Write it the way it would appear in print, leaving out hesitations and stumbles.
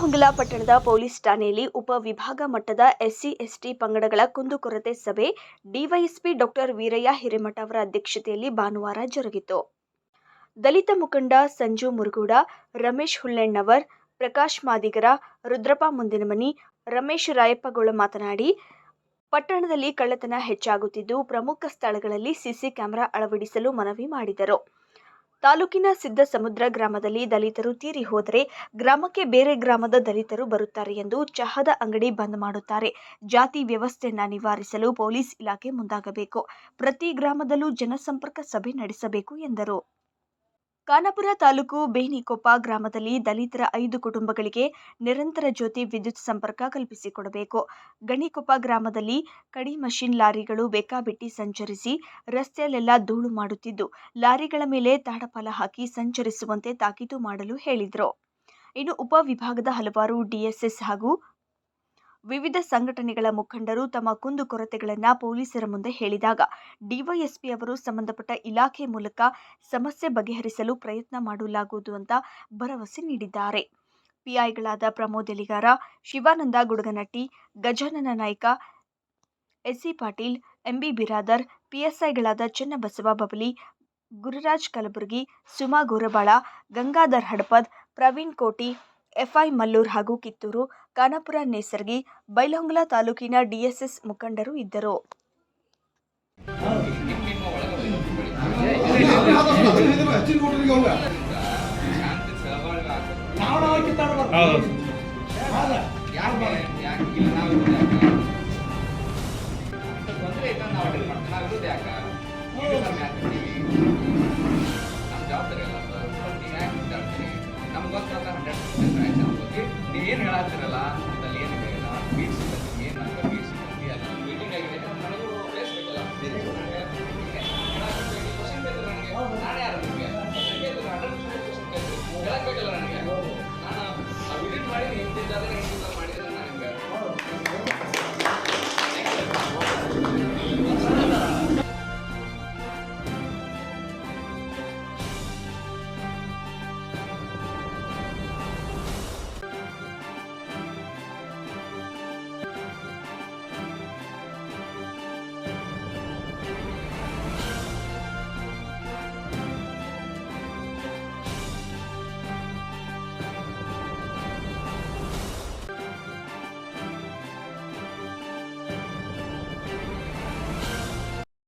ಬೈಲಹೊಂಗಲ ಪಟ್ಟಣದ ಪೊಲೀಸ್ ಠಾಣೆಯಲ್ಲಿ ಉಪವಿಭಾಗ ಮಟ್ಟದ ಎಸ್ಸಿ/ಎಸ್ಟಿ ಪಂಗಡಗಳ ಕುಂದುಕೊರತೆ ಸಭೆ ಡಿವೈಎಸ್ಪಿ ಡಾಕ್ಟರ್ ವೀರಯ್ಯ ಹಿರೇಮಠ ಅವರ ಅಧ್ಯಕ್ಷತೆಯಲ್ಲಿ ಭಾನುವಾರ ಜರುಗಿತು. ದಲಿತ ಮುಖಂಡ ಸಂಜು ಮುರುಗೋಡ, ರಮೇಶ್ ಹುಲ್ಲೆಣ್ಣವರ್, ಪ್ರಕಾಶ್ ಮಾದಿಗರ, ರುದ್ರಪ್ಪ ಮುಂದಿನಮನಿ, ರಮೇಶ್ ರಾಯಪ್ಪಗೋಳ ಮಾತನಾಡಿ, ಪಟ್ಟಣದಲ್ಲಿ ಕಳ್ಳತನ ಹೆಚ್ಚಾಗುತ್ತಿದ್ದು, ಪ್ರಮುಖ ಸ್ಥಳಗಳಲ್ಲಿ ಸಿಸಿ ಕ್ಯಾಮೆರಾ ಅಳವಡಿಸಲು ಮನವಿ ಮಾಡಿದರು. ತಾಲೂಕಿನ ಸಿದ್ದಸಮುದ್ರ ಗ್ರಾಮದಲ್ಲಿ ದಲಿತರು ತೀರಿ ಹೋದರೆ ಗ್ರಾಮಕ್ಕೆ ಬೇರೆ ಗ್ರಾಮದ ದಲಿತರು ಬರುತ್ತಾರೆ ಎಂದು ಚಹಾದ ಅಂಗಡಿ ಬಂದ್ ಮಾಡುತ್ತಾರೆ. ಜಾತಿ ವ್ಯವಸ್ಥೆಯನ್ನು ನಿವಾರಿಸಲು ಪೊಲೀಸ್ ಇಲಾಖೆ ಮುಂದಾಗಬೇಕು. ಪ್ರತಿ ಗ್ರಾಮದಲ್ಲೂ ಜನಸಂಪರ್ಕ ಸಭೆ ನಡೆಸಬೇಕು ಎಂದರು. ಖಾನಾಪುರ ತಾಲೂಕು ಬೇನಿಕೊಪ್ಪ ಗ್ರಾಮದಲ್ಲಿ ದಲಿತರ 5 ಕುಟುಂಬಗಳಿಗೆ ನಿರಂತರ ಜ್ಯೋತಿ ವಿದ್ಯುತ್ ಸಂಪರ್ಕ ಕಲ್ಪಿಸಿಕೊಡಬೇಕು. ಗಣಿಕೊಪ್ಪ ಗ್ರಾಮದಲ್ಲಿ ಕಡಿ ಮಷಿನ್ ಲಾರಿಗಳು ಬೇಕಾಬಿಟ್ಟಿ ಸಂಚರಿಸಿ ರಸ್ತೆಯಲ್ಲೆಲ್ಲ ಧೂಳು ಮಾಡುತ್ತಿದ್ದು, ಲಾರಿಗಳ ಮೇಲೆ ತಾಡಪಾಲ ಹಾಕಿ ಸಂಚರಿಸುವಂತೆ ತಾಕೀತು ಮಾಡಲು ಹೇಳಿದರು. ಇನ್ನು ಉಪವಿಭಾಗದ ಹಲವಾರು ಡಿಎಸ್ಎಸ್ ಹಾಗೂ ವಿವಿಧ ಸಂಘಟನೆಗಳ ಮುಖಂಡರು ತಮ್ಮ ಕುಂದುಕೊರತೆಗಳನ್ನು ಪೊಲೀಸರ ಮುಂದೆ ಹೇಳಿದಾಗ ಡಿವೈಎಸ್ಪಿ ಅವರು ಸಂಬಂಧಪಟ್ಟ ಇಲಾಖೆ ಮೂಲಕ ಸಮಸ್ಯೆ ಬಗೆಹರಿಸಲು ಪ್ರಯತ್ನ ಮಾಡಲಾಗುವುದು ಅಂತ ಭರವಸೆ ನೀಡಿದ್ದಾರೆ. ಪಿಐಗಳಾದ ಪ್ರಮೋದ್ ಎಲಿಗಾರ, ಶಿವಾನಂದ ಗುಡಗನಟ್ಟಿ, ಗಜಾನನ ನಾಯ್ಕ, ಎಸ್ಸಿ ಪಾಟೀಲ್, ಎಂಬಿ ಬಿರಾದರ್, ಪಿಎಸ್ಐಗಳಾದ ಚನ್ನಬಸವ ಬಬಲಿ, ಗುರುರಾಜ್ ಕಲಬುರ್ಗಿ, ಸುಮಾ ಗೋರಬಾಳ, ಗಂಗಾಧರ್ ಹಡಪದ್, ಪ್ರವೀಣ್ ಕೋಟಿ, ಎಫ್ಐ ಮಲ್ಲೂರ್ ಹಾಗೂ ಕಿತ್ತೂರು, ಖಾನಾಪುರ ನೇಸರ್ಗಿ, ಬೈಲಹೊಂಗಲ ತಾಲೂಕಿನ ಡಿಎಸ್ಎಸ್ ಮುಖಂಡರು ಇದ್ದರು.